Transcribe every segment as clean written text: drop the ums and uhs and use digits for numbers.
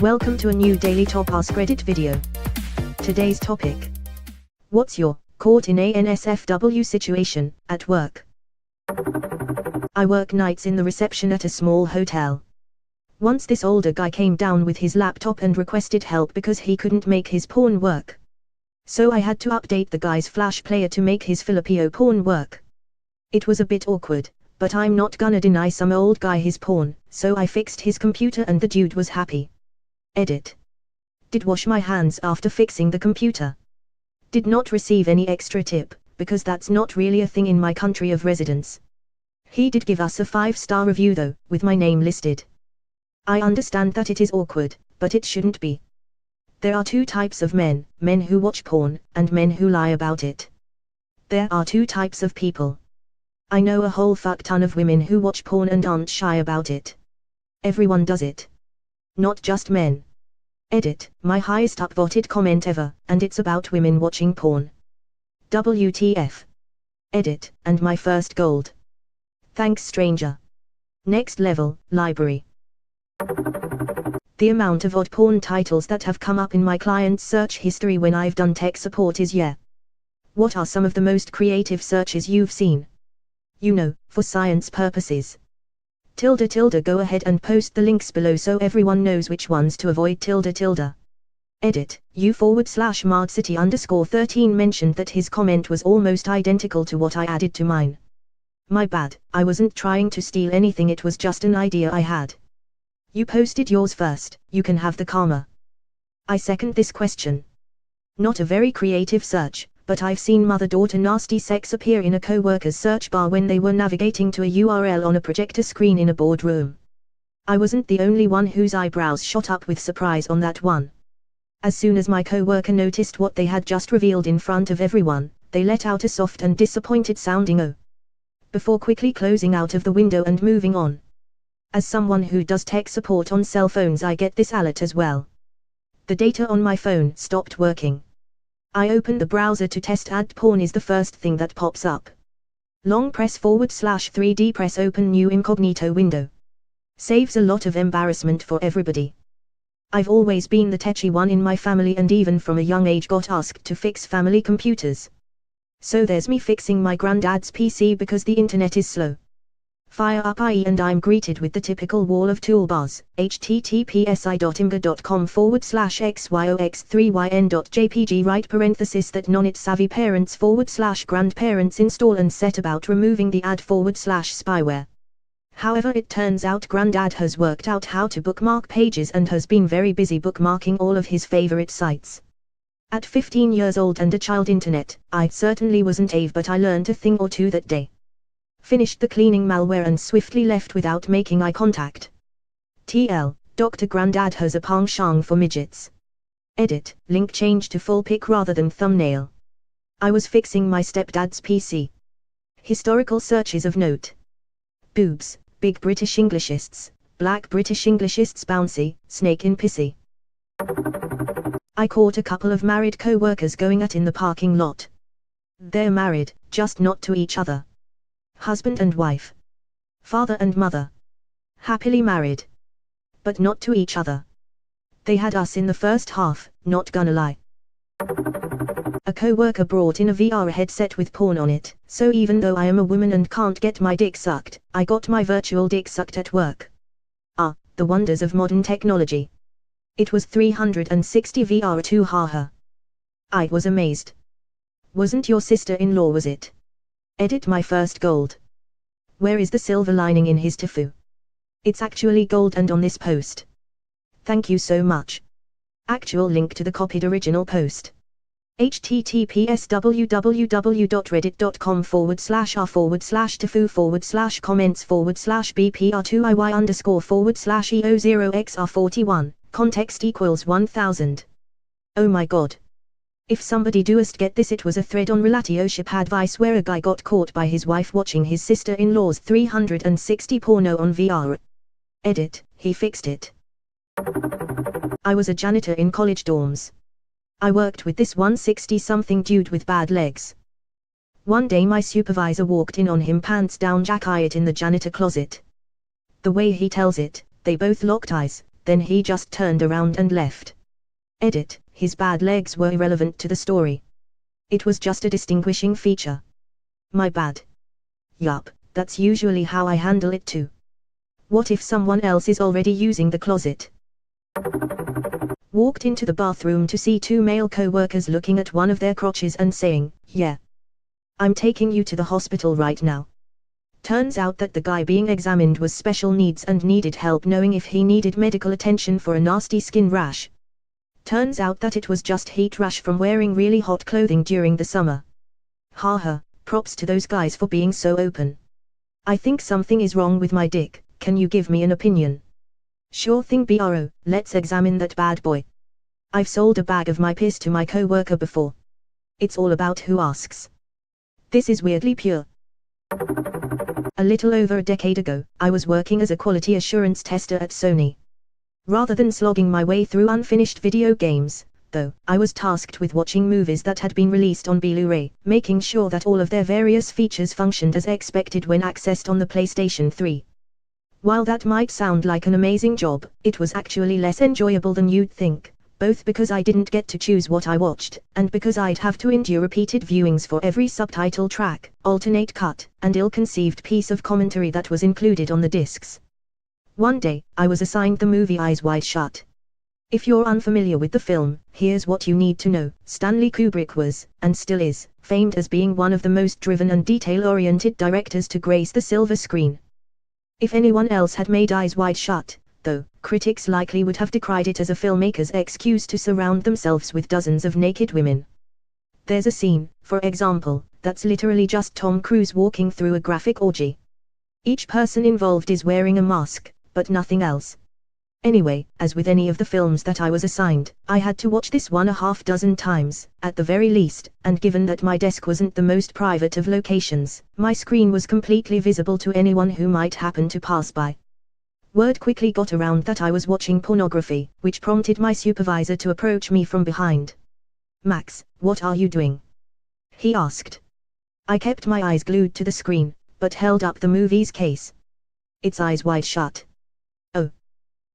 Welcome to a new Daily Top Askreddit video. Today's topic. What's your caught in a NSFW situation at work? I work nights in the reception at a small hotel. Once this older guy came down with his laptop and requested help because he couldn't make his porn work. So I had to update the guy's flash player to make his Filipino porn work. It was a bit awkward, but I'm not gonna deny some old guy his porn, so I fixed his computer and the dude was happy. Edit. Did wash my hands after fixing the computer. Did not receive any extra tip, because that's not really a thing in my country of residence. He did give us a 5-star review though, with my name listed. I understand that it is awkward, but it shouldn't be. There are two types of men who watch porn, and men who lie about it. There are two types of people. I know a whole fuck ton of women who watch porn and aren't shy about it. Everyone does it. Not just men. Edit, my highest upvoted comment ever, and it's about women watching porn. WTF. Edit, and my first gold. Thanks stranger. Next level, library. The amount of odd porn titles that have come up in my client's search history when I've done tech support is yeah. What are some of the most creative searches you've seen? You know, for science purposes. Go ahead and post the links below so everyone knows which ones to avoid. Edit, u/mardcity_13 mentioned that his comment was almost identical to what I added to mine. My bad, I wasn't trying to steal anything, it was just an idea I had. You posted yours first, you can have the karma. I second this question. Not a very creative search, but I've seen mother-daughter nasty sex appear in a co-worker's search bar when they were navigating to a URL on a projector screen in a boardroom. I wasn't the only one whose eyebrows shot up with surprise on that one. As soon as my co-worker noticed what they had just revealed in front of everyone, they let out a soft and disappointed sounding "oh," before quickly closing out of the window and moving on. As someone who does tech support on cell phones, I get this alert as well. The data on my phone stopped working. I open the browser to test ad porn is the first thing that pops up. Long press /3D press open new incognito window. Saves a lot of embarrassment for everybody. I've always been the techie one in my family and even from a young age got asked to fix family computers. So there's me fixing my granddad's PC because the internet is slow. Fire up IE and I'm greeted with the typical wall of toolbars, https://imgur.com/xyox3yn.jpg right parenthesis that non-it savvy parents/grandparents install and set about removing the ad/spyware. However, it turns out Granddad has worked out how to bookmark pages and has been very busy bookmarking all of his favorite sites. At 15 years old and a child internet, I certainly wasn't Ave, but I learned a thing or two that day. Finished the cleaning malware and swiftly left without making eye contact. TL, Dr. Grandad has a penchant for midgets. Edit, link change to full pic rather than thumbnail. I was fixing my stepdad's PC. Historical searches of note. Boobs, big British Englishists, black British Englishists bouncy, snake in pissy. I caught a couple of married co-workers going at in the parking lot. They're married, just not to each other. Husband and wife. Father and mother. Happily married. But not to each other. They had us in the first half, not gonna lie. A co-worker brought in a VR headset with porn on it, so even though I am a woman and can't get my dick sucked, I got my virtual dick sucked at work. Ah, the wonders of modern technology. It was 360 VR too, haha. I was amazed. Wasn't your sister-in-law, was it? Edit, my first gold. Where is the silver lining in his tofu? It's actually gold and on this post. Thank you so much. Actual link to the copied original post. https://r/comments/bpr2iy_/eo0xr41, context equals 1000. Oh my god. If somebody doest get this, it was a thread on Relationship Advice where a guy got caught by his wife watching his sister-in-law's 360 porno on VR. Edit, he fixed it. I was a janitor in college dorms. I worked with this 160-something dude with bad legs. One day my supervisor walked in on him pants down jacket in the janitor closet. The way he tells it, they both locked eyes, then he just turned around and left. Edit, his bad legs were irrelevant to the story. It was just a distinguishing feature. My bad. Yup, that's usually how I handle it too. What if someone else is already using the closet? Walked into the bathroom to see two male co-workers looking at one of their crotches and saying, "Yeah, I'm taking you to the hospital right now." Turns out that the guy being examined was special needs and needed help knowing if he needed medical attention for a nasty skin rash. Turns out that it was just heat rash from wearing really hot clothing during the summer. Haha, props to those guys for being so open. I think something is wrong with my dick, can you give me an opinion? Sure thing bro, let's examine that bad boy. I've sold a bag of my piss to my co-worker before. It's all about who asks. This is weirdly pure. A little over a decade ago, I was working as a quality assurance tester at Sony. Rather than slogging my way through unfinished video games, though, I was tasked with watching movies that had been released on Blu-ray, making sure that all of their various features functioned as expected when accessed on the PlayStation 3. While that might sound like an amazing job, it was actually less enjoyable than you'd think, both because I didn't get to choose what I watched, and because I'd have to endure repeated viewings for every subtitle track, alternate cut, and ill-conceived piece of commentary that was included on the discs. One day, I was assigned the movie Eyes Wide Shut. If you're unfamiliar with the film, here's what you need to know. Stanley Kubrick was, and still is, famed as being one of the most driven and detail-oriented directors to grace the silver screen. If anyone else had made Eyes Wide Shut, though, critics likely would have decried it as a filmmaker's excuse to surround themselves with dozens of naked women. There's a scene, for example, that's literally just Tom Cruise walking through a graphic orgy. Each person involved is wearing a mask, but nothing else. Anyway, as with any of the films that I was assigned, I had to watch this 1.5 times, at the very least, and given that my desk wasn't the most private of locations, my screen was completely visible to anyone who might happen to pass by. Word quickly got around that I was watching pornography, which prompted my supervisor to approach me from behind. "Max, what are you doing?" he asked. I kept my eyes glued to the screen, but held up the movie's case. "It's Eyes Wide Shut." "Oh."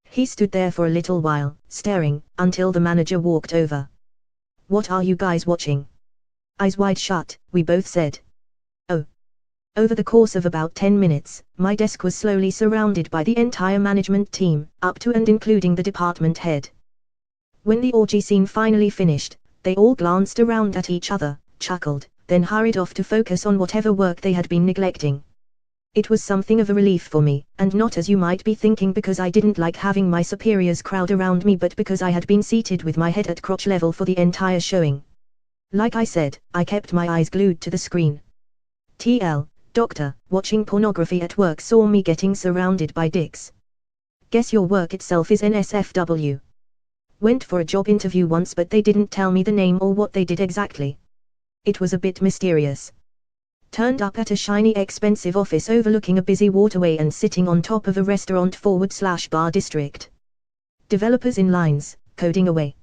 He stood there for a little while, staring, until the manager walked over. "What are you guys watching?" "Eyes Wide Shut," we both said. "Oh." Over the course of about 10 minutes, my desk was slowly surrounded by the entire management team, up to and including the department head. When the orgy scene finally finished, they all glanced around at each other, chuckled, then hurried off to focus on whatever work they had been neglecting. It was something of a relief for me, and not as you might be thinking because I didn't like having my superiors crowd around me, but because I had been seated with my head at crotch level for the entire showing. Like I said, I kept my eyes glued to the screen. TL, doctor, watching pornography at work saw me getting surrounded by dicks. Guess your work itself is NSFW. Went for a job interview once, but they didn't tell me the name or what they did exactly. It was a bit mysterious. Turned up at a shiny expensive office overlooking a busy waterway and sitting on top of a restaurant/bar district. Developers in lines, coding away.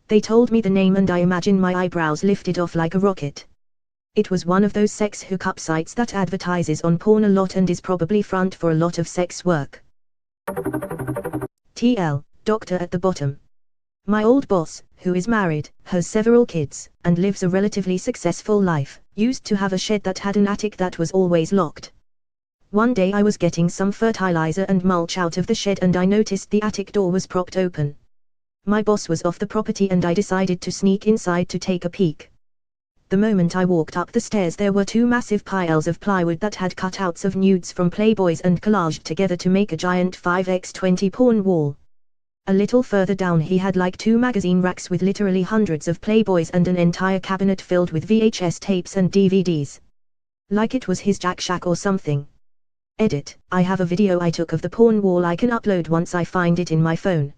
They told me the name and I imagine my eyebrows lifted off like a rocket. It was one of those sex hookup sites that advertises on porn a lot and is probably front for a lot of sex work. TL, doctor at the bottom. My old boss, who is married, has several kids, and lives a relatively successful life, used to have a shed that had an attic that was always locked. One day I was getting some fertilizer and mulch out of the shed and I noticed the attic door was propped open. My boss was off the property and I decided to sneak inside to take a peek. The moment I walked up the stairs there were two massive piles of plywood that had cutouts of nudes from Playboys and collaged together to make a giant 5x20 porn wall. A little further down he had like two magazine racks with literally hundreds of Playboys and an entire cabinet filled with VHS tapes and DVDs. Like it was his Jack Shack or something. Edit, I have a video I took of the porn wall I can upload once I find it in my phone.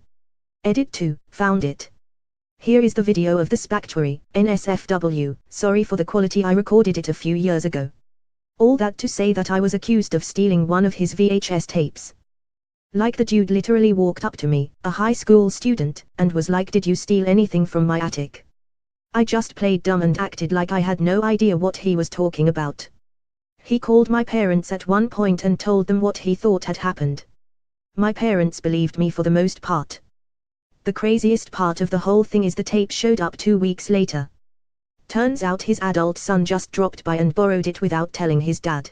Edit 2, found it. Here is the video of the Spactory, NSFW, sorry for the quality, I recorded it a few years ago. All that to say that I was accused of stealing one of his VHS tapes. Like the dude literally walked up to me, a high school student, and was like, "Did you steal anything from my attic?" I just played dumb and acted like I had no idea what he was talking about. He called my parents at one point and told them what he thought had happened. My parents believed me for the most part. The craziest part of the whole thing is the tape showed up 2 weeks later. Turns out his adult son just dropped by and borrowed it without telling his dad.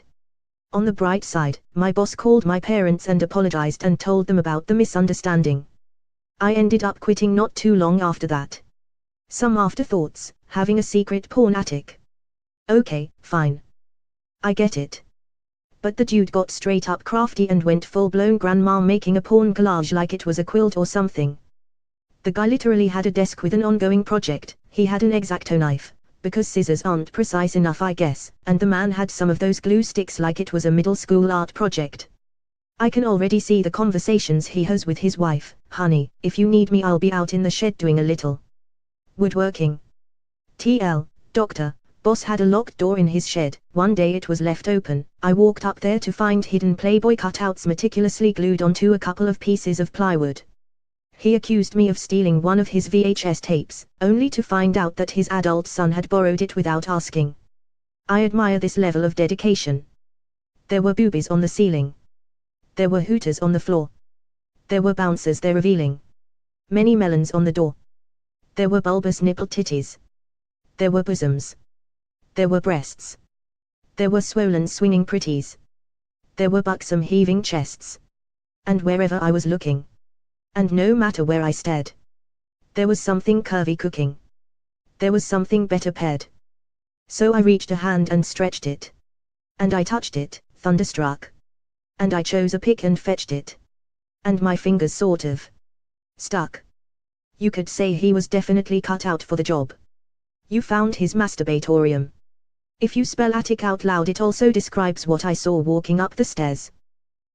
On the bright side, my boss called my parents and apologized and told them about the misunderstanding. I ended up quitting not too long after that. Some afterthoughts, having a secret porn attic. Okay, fine. I get it. But the dude got straight up crafty and went full-blown grandma making a porn collage like it was a quilt or something. The guy literally had a desk with an ongoing project. He had an X-Acto knife, because scissors aren't precise enough I guess, and the man had some of those glue sticks like it was a middle school art project. I can already see the conversations he has with his wife. Honey, if you need me I'll be out in the shed doing a little woodworking. TL, doctor, boss had a locked door in his shed. One day it was left open. I walked up there to find hidden Playboy cutouts meticulously glued onto a couple of pieces of plywood. He accused me of stealing one of his VHS tapes, only to find out that his adult son had borrowed it without asking. I admire this level of dedication. There were boobies on the ceiling. There were hooters on the floor. There were bouncers there revealing many melons on the door. There were bulbous nipple titties. There were bosoms. There were breasts. There were swollen swinging pretties. There were buxom heaving chests. And wherever I was looking, and no matter where I stared, there was something curvy cooking. There was something better paired. So I reached a hand and stretched it. And I touched it, thunderstruck. And I chose a pick and fetched it. And my fingers sort of stuck. You could say he was definitely cut out for the job. You found his masturbatorium. If you spell attic out loud it also describes what I saw walking up the stairs.